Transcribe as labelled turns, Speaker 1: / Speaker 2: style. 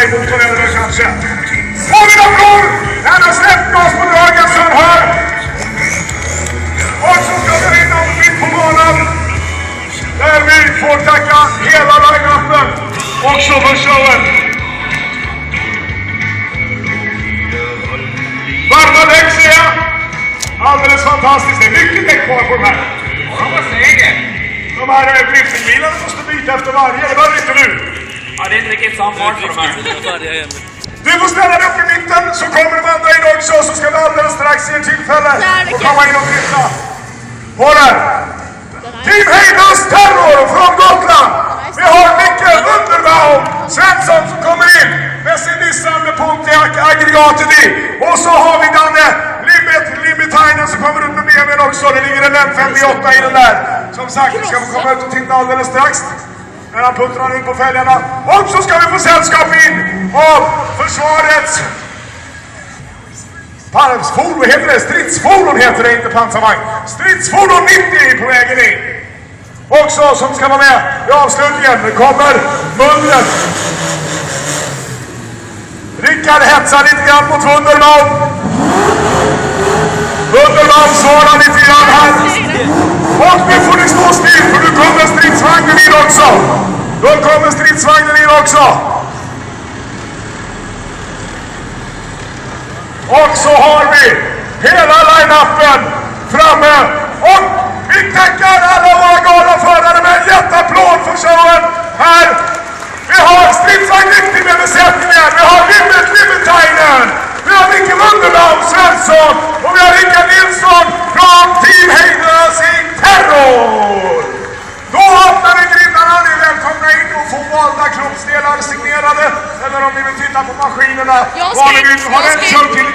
Speaker 1: i motorn kanske. Får vi applåd! Han har släppt oss på dragen som här. Och så ska vi vinna mitt på banan. Där vi får tacka hela line-upen. Också för showen. Varma däck ser jag. Alldeles fantastiskt. Det är mycket däck kvar på de här.
Speaker 2: Ja, vad säger det?
Speaker 1: De här driftingbilarna måste byta efter varje. Det var inte nu.
Speaker 2: Ja, det är inte riktigt samma fart på de här.
Speaker 1: Du får ställa dig upp i mitten så kommer de andra in också. Så ska vi alldeles strax ge tillfälle att komma in och titta på den. Team Heidrus Terror från Gotland. Vi har Micke Underbaum Svensson som kommer in med sin Nissan Pontiac aggregatet i. Och så har vi Danne Limitainen som kommer ut med BMWn också. Det ligger en M58 i den där. Som sagt, vi ska få komma ut och titta alldeles strax. När han puttrar in på fälgarna. Och så ska vi få sällskap in av försvarets pansfordon, heter det? Stridsfordon heter det, inte pansarvagn. Stridsfordon 90 på vägen in. Också som ska vara med i avslutningen. Det kommer Munden. Rickard hetsar lite grann mot Wunderbaum. Wunderbaum svarar lite grann här. Och nu får ni stå still för nu kommer stridsvagnen in också. Då kommer stridsvagnen in också. Och så har vi hela line-upen framme. Och vi tackar alla våra galna förare med en jätteapplåd för showen här. Vi har stridsvagn 90 med besättningen. Vi har Limitainen. Vi har Micke Wunderbaum Svensson. Och vi har Rickard Nilsson från Team Heidrus Terror. Då öppnar vi grindarna. Ni är välkomna in och få valda kroppsdelar signerade. Eller om ni vill titta på maskinerna. Vad ni vill ha den kört till.